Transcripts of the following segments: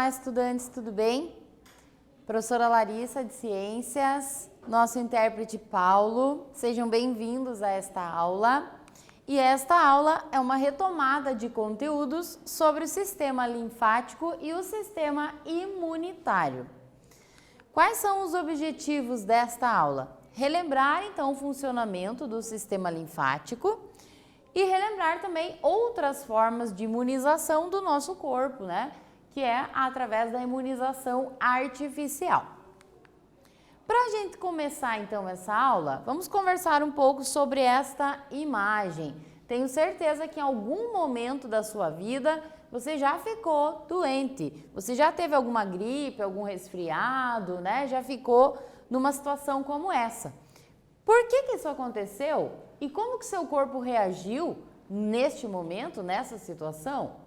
Olá, estudantes, tudo bem? Professora Larissa, de Ciências, nosso intérprete Paulo, sejam bem-vindos a esta aula. E esta aula é uma retomada de conteúdos sobre o sistema linfático e o sistema imunitário. Quais são os objetivos desta aula? Relembrar, então, o funcionamento do sistema linfático e relembrar também outras formas de imunização do nosso corpo, né? Que é através da imunização artificial. Para a gente começar então essa aula, vamos conversar um pouco sobre esta imagem. Tenho certeza que em algum momento da sua vida você já ficou doente, você já teve alguma gripe, algum resfriado, né? Já ficou numa situação como essa. Por que isso aconteceu e como que seu corpo reagiu neste momento, nessa situação?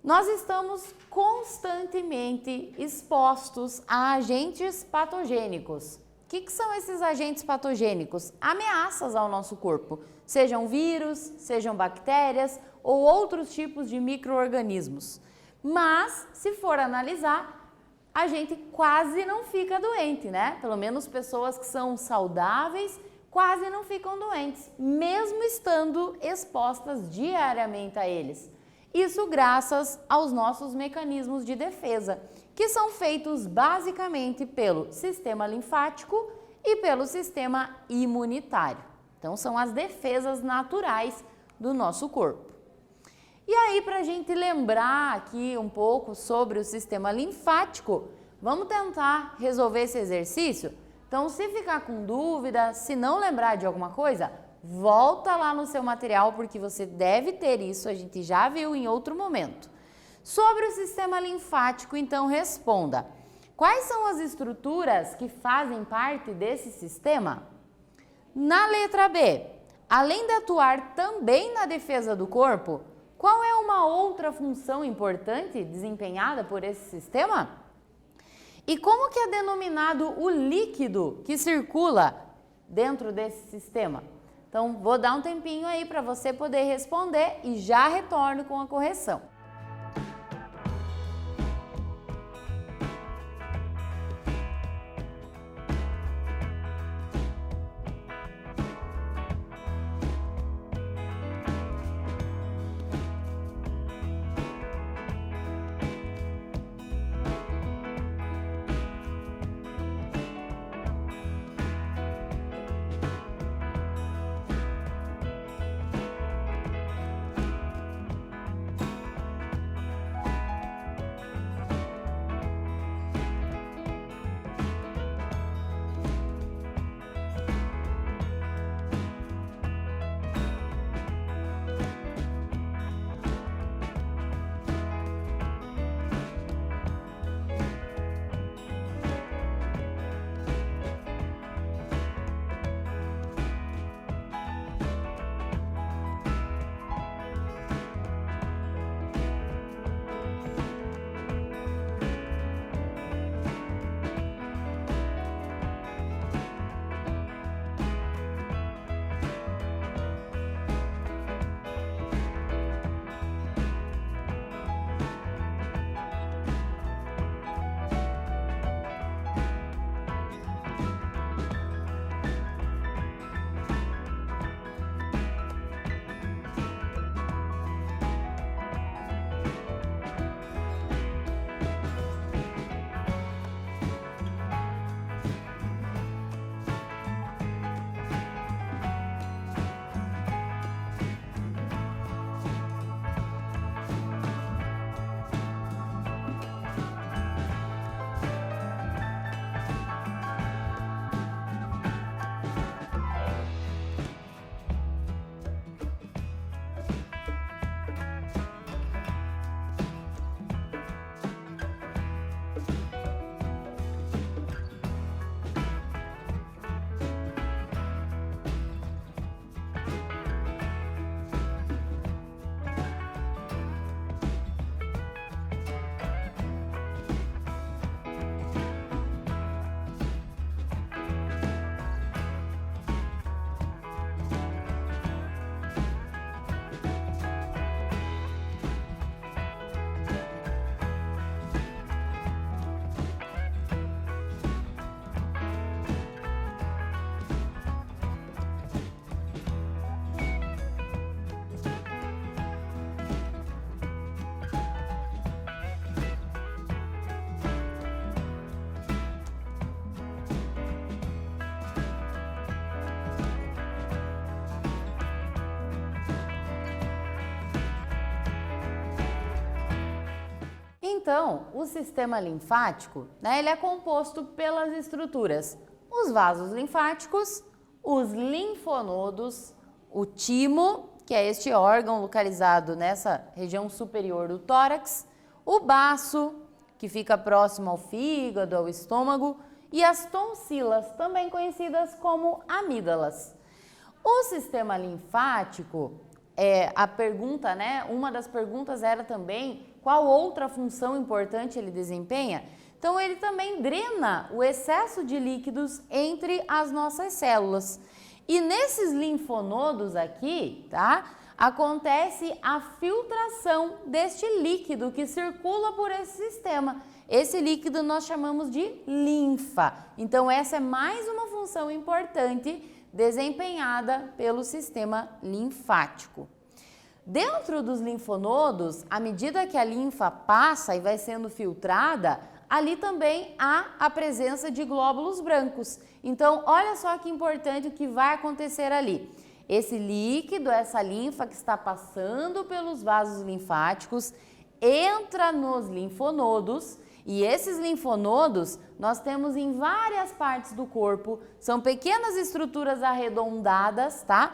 Nós estamos constantemente expostos a agentes patogênicos. O que são esses agentes patogênicos? Ameaças ao nosso corpo, sejam vírus, sejam bactérias ou outros tipos de micro-organismos. Mas, se for analisar, a gente quase não fica doente, né? Pelo menos pessoas que são saudáveis quase não ficam doentes, mesmo estando expostas diariamente a eles. Isso graças aos nossos mecanismos de defesa, que são feitos basicamente pelo sistema linfático e pelo sistema imunitário. Então, são as defesas naturais do nosso corpo. E aí, para a gente lembrar aqui um pouco sobre o sistema linfático, vamos tentar resolver esse exercício? Então, se ficar com dúvida, se não lembrar de alguma coisa, volta lá no seu material, porque você deve ter isso, a gente já viu em outro momento. Sobre o sistema linfático, então, responda. Quais são as estruturas que fazem parte desse sistema? Na letra B, além de atuar também na defesa do corpo, qual é uma outra função importante desempenhada por esse sistema? E como que é denominado o líquido que circula dentro desse sistema? Então, vou dar um tempinho aí para você poder responder e já retorno com a correção. Então, o sistema linfático, né, ele é composto pelas estruturas, os vasos linfáticos, os linfonodos, o timo, que é este órgão localizado nessa região superior do tórax, o baço, que fica próximo ao fígado, ao estômago, e as tonsilas, também conhecidas como amígdalas. O sistema linfático, a pergunta, né? Uma das perguntas era também qual outra função importante ele desempenha. Então, ele também drena o excesso de líquidos entre as nossas células. E nesses linfonodos aqui, tá? Acontece a filtração deste líquido que circula por esse sistema. Esse líquido nós chamamos de linfa. Então, essa é mais uma função importante desempenhada pelo sistema linfático. Dentro dos linfonodos, à medida que a linfa passa e vai sendo filtrada, ali também há a presença de glóbulos brancos. Então, olha só que importante o que vai acontecer ali. Esse líquido, essa linfa que está passando pelos vasos linfáticos, entra nos linfonodos, e esses linfonodos nós temos em várias partes do corpo, são pequenas estruturas arredondadas, tá?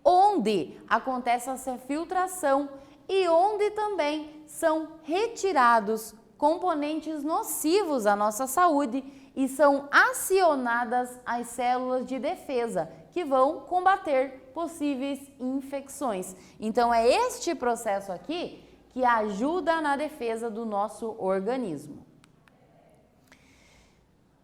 Onde acontece essa filtração e onde também são retirados componentes nocivos à nossa saúde e são acionadas as células de defesa que vão combater possíveis infecções. Então é este processo aqui que ajuda na defesa do nosso organismo.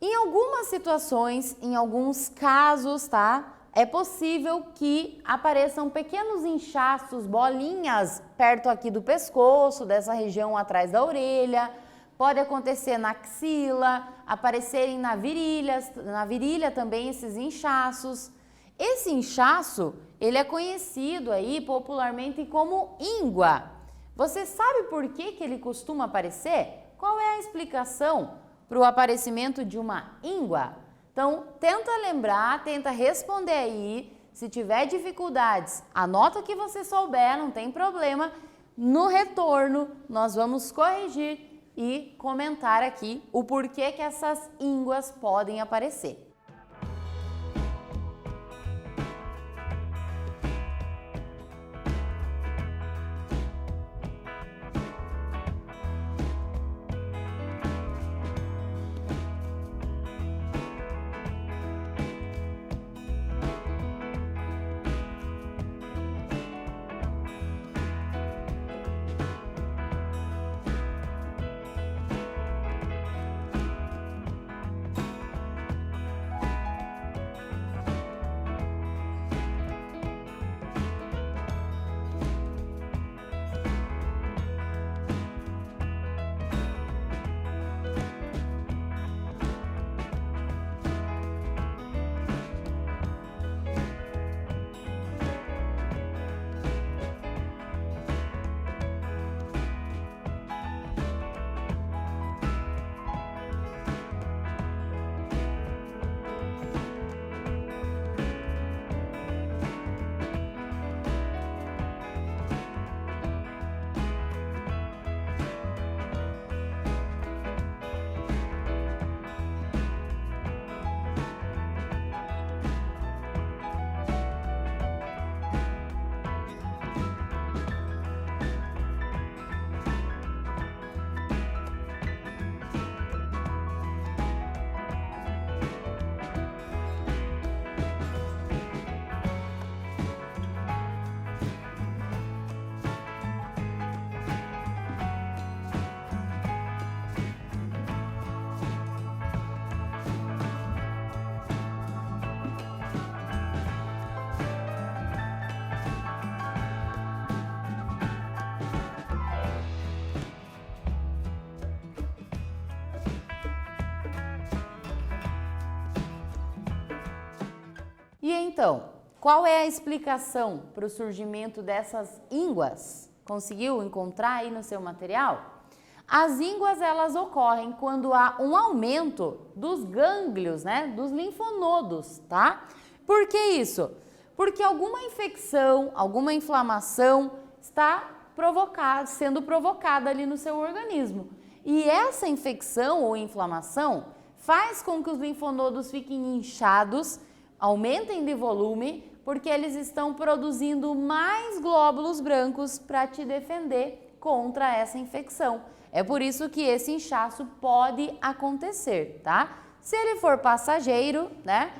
Em algumas situações, em alguns casos, tá? É possível que apareçam pequenos inchaços, bolinhas perto aqui do pescoço, dessa região atrás da orelha. Pode acontecer na axila, aparecerem na virilha também esses inchaços. Esse inchaço, ele é conhecido aí popularmente como íngua. Você sabe por que ele costuma aparecer? Qual é a explicação para o aparecimento de uma íngua? Então, tenta lembrar, tenta responder aí. Se tiver dificuldades, anota o que você souber, não tem problema. No retorno, nós vamos corrigir e comentar aqui o porquê que essas ínguas podem aparecer. E então, qual é a explicação para o surgimento dessas ínguas? Conseguiu encontrar aí no seu material? As ínguas, elas ocorrem quando há um aumento dos gânglios, né, dos linfonodos, tá? Por que isso? Porque alguma infecção, alguma inflamação está sendo provocada ali no seu organismo. E essa infecção ou inflamação faz com que os linfonodos fiquem inchados, aumentem de volume, porque eles estão produzindo mais glóbulos brancos para te defender contra essa infecção. É por isso que esse inchaço pode acontecer, tá? Se ele for passageiro, né?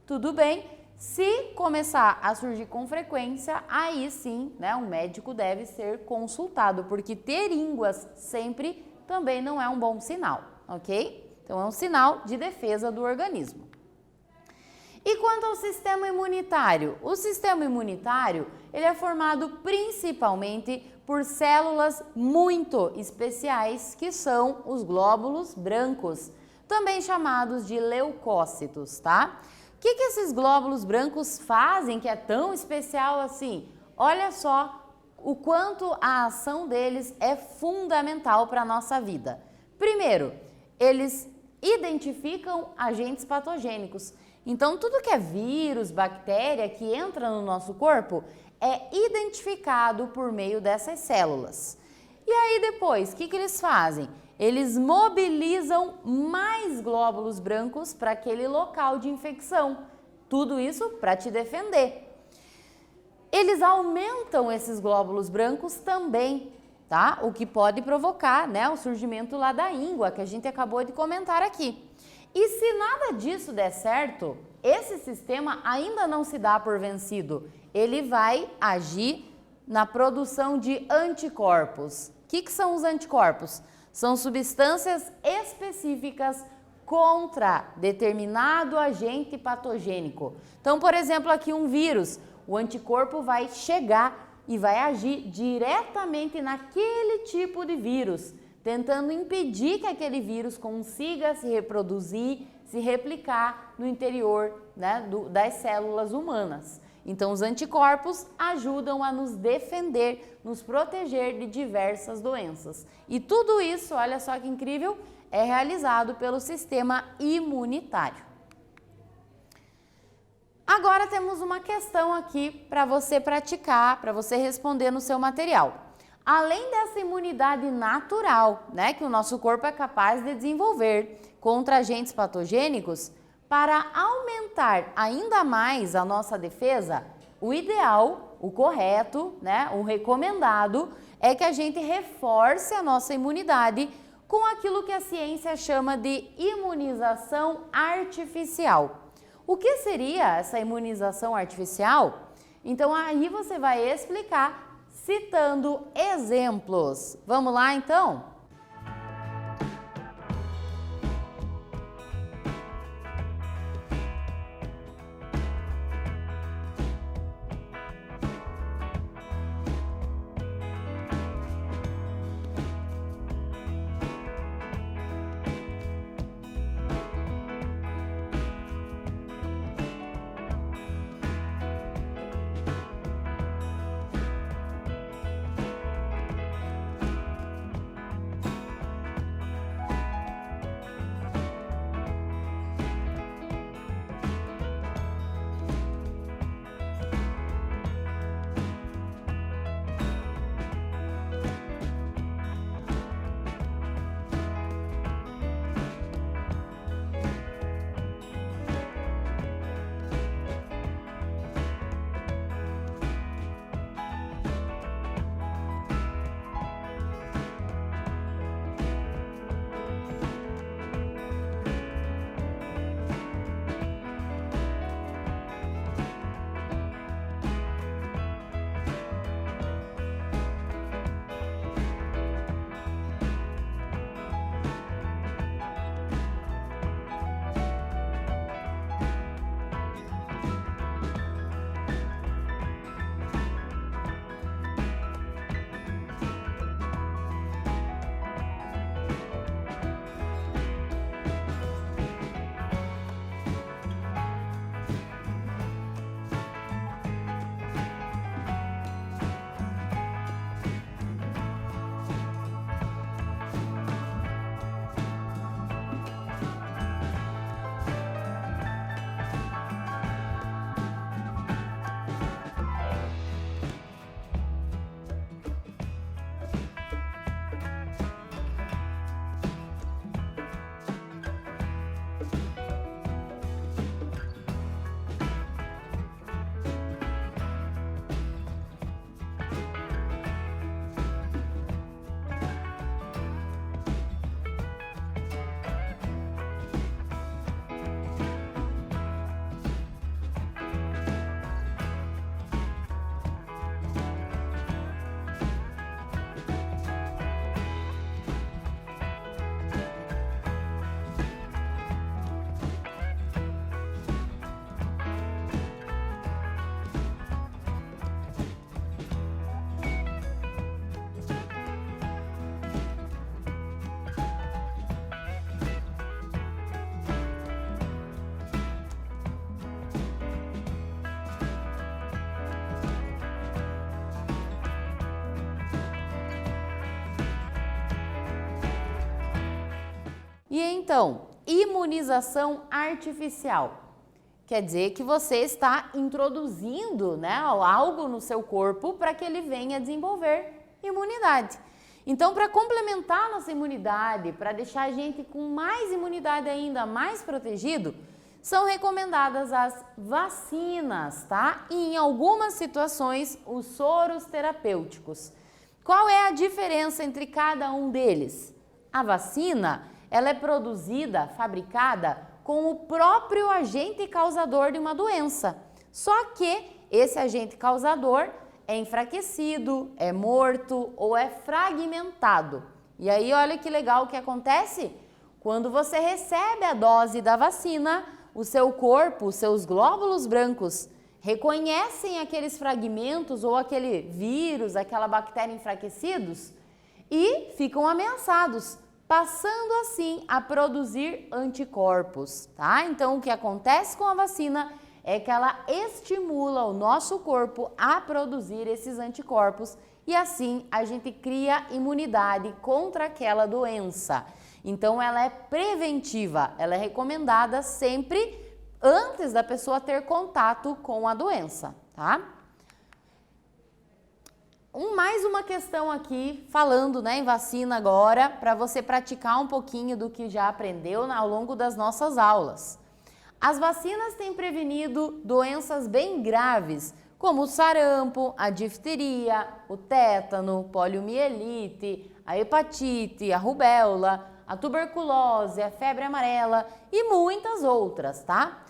Tudo bem. Se começar a surgir com frequência, aí sim, né, um médico deve ser consultado, porque ter ínguas sempre também não é um bom sinal, ok? Então é um sinal de defesa do organismo. E quanto ao sistema imunitário? O sistema imunitário, ele é formado principalmente por células muito especiais, que são os glóbulos brancos, também chamados de leucócitos, tá? O que esses glóbulos brancos fazem que é tão especial assim? Olha só o quanto a ação deles é fundamental para a nossa vida. Primeiro, eles identificam agentes patogênicos. Então, tudo que é vírus, bactéria que entra no nosso corpo é identificado por meio dessas células. E aí depois, o que eles fazem? Eles mobilizam mais glóbulos brancos para aquele local de infecção. Tudo isso para te defender. Eles aumentam esses glóbulos brancos também, tá? O que pode provocar, né, o surgimento lá da íngua, que a gente acabou de comentar aqui. E se nada disso der certo, esse sistema ainda não se dá por vencido. Ele vai agir na produção de anticorpos. O que são os anticorpos? São substâncias específicas contra determinado agente patogênico. Então, por exemplo, aqui um vírus, o anticorpo vai chegar e vai agir diretamente naquele tipo de vírus, tentando impedir que aquele vírus consiga se reproduzir, se replicar no interior, né, das células humanas. Então, os anticorpos ajudam a nos defender, nos proteger de diversas doenças. E tudo isso, olha só que incrível, é realizado pelo sistema imunitário. Agora temos uma questão aqui para você praticar, para você responder no seu material. Além dessa imunidade natural, né, que o nosso corpo é capaz de desenvolver contra agentes patogênicos, para aumentar ainda mais a nossa defesa, o ideal, o correto, né, o recomendado é que a gente reforce a nossa imunidade com aquilo que a ciência chama de imunização artificial. O que seria essa imunização artificial? Então aí você vai explicar citando exemplos. Vamos lá então? E então, imunização artificial. Quer dizer que você está introduzindo, né, algo no seu corpo para que ele venha desenvolver imunidade. Então, para complementar nossa imunidade, para deixar a gente com mais imunidade ainda, mais protegido, são recomendadas as vacinas, tá? E em algumas situações, os soros terapêuticos. Qual é a diferença entre cada um deles? A vacina, ela é produzida, fabricada com o próprio agente causador de uma doença. Só que esse agente causador é enfraquecido, é morto ou é fragmentado. E aí olha que legal o que acontece? Quando você recebe a dose da vacina, o seu corpo, os seus glóbulos brancos reconhecem aqueles fragmentos ou aquele vírus, aquela bactéria enfraquecidos e ficam ameaçados, passando assim a produzir anticorpos, tá? Então, o que acontece com a vacina é que ela estimula o nosso corpo a produzir esses anticorpos e assim a gente cria imunidade contra aquela doença. Então, ela é preventiva, ela é recomendada sempre antes da pessoa ter contato com a doença, tá? Mais uma questão aqui, falando, né, em vacina agora, para você praticar um pouquinho do que já aprendeu ao longo das nossas aulas. As vacinas têm prevenido doenças bem graves, como o sarampo, a difteria, o tétano, poliomielite, a hepatite, a rubéola, a tuberculose, a febre amarela e muitas outras, tá?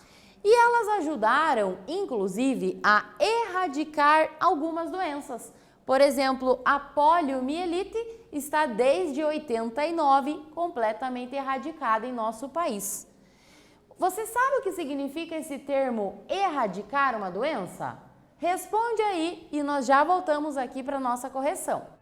E elas ajudaram, inclusive, a erradicar algumas doenças. Por exemplo, a poliomielite está desde 89 completamente erradicada em nosso país. Você sabe o que significa esse termo erradicar uma doença? Responde aí e nós já voltamos aqui para a nossa correção.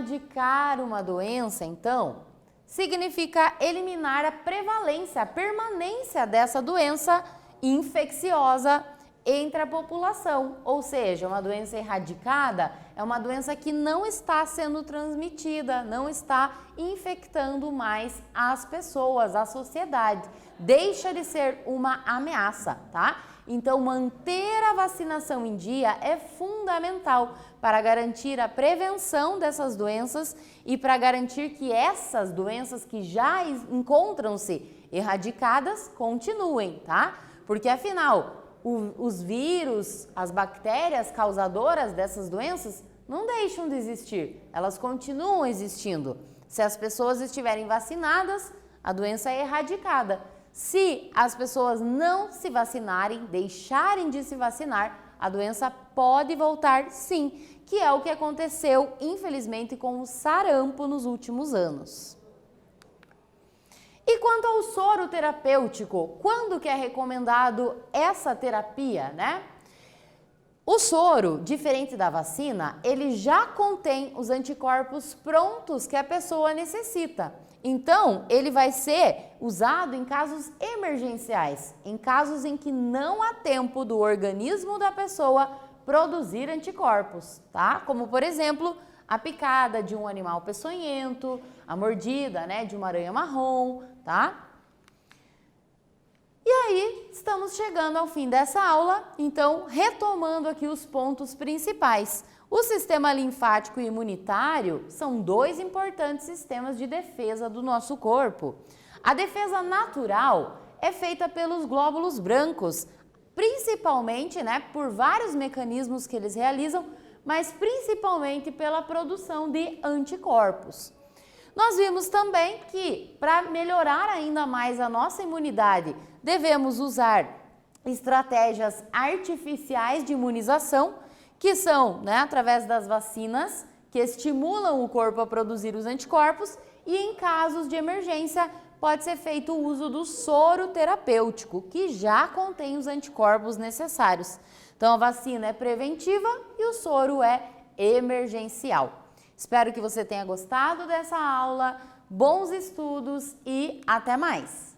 erradicar uma doença, então, significa eliminar a prevalência, a permanência dessa doença infecciosa entre a população. Ou seja, uma doença erradicada é uma doença que não está sendo transmitida, não está infectando mais as pessoas, a sociedade. Deixa de ser uma ameaça, tá? Então, manter a vacinação em dia é fundamental para garantir a prevenção dessas doenças e para garantir que essas doenças que já encontram-se erradicadas continuem, tá? Porque afinal, os vírus, as bactérias causadoras dessas doenças não deixam de existir, elas continuam existindo. Se as pessoas estiverem vacinadas, a doença é erradicada. Se as pessoas não se vacinarem, deixarem de se vacinar, a doença pode voltar sim, que é o que aconteceu, infelizmente, com o sarampo nos últimos anos. E quanto ao soro terapêutico, quando que é recomendado essa terapia, né? O soro, diferente da vacina, ele já contém os anticorpos prontos que a pessoa necessita. Então, ele vai ser usado em casos emergenciais, em casos em que não há tempo do organismo da pessoa produzir anticorpos, tá? Como, por exemplo, a picada de um animal peçonhento, a mordida, né, de uma aranha marrom, tá? E aí, estamos chegando ao fim dessa aula, então, retomando aqui os pontos principais. O sistema linfático e imunitário são dois importantes sistemas de defesa do nosso corpo. A defesa natural é feita pelos glóbulos brancos, principalmente, né, por vários mecanismos que eles realizam, mas principalmente pela produção de anticorpos. Nós vimos também que, para melhorar ainda mais a nossa imunidade, devemos usar estratégias artificiais de imunização, que são, né, através das vacinas, que estimulam o corpo a produzir os anticorpos, e em casos de emergência pode ser feito o uso do soro terapêutico, que já contém os anticorpos necessários. Então a vacina é preventiva e o soro é emergencial. Espero que você tenha gostado dessa aula, bons estudos e até mais!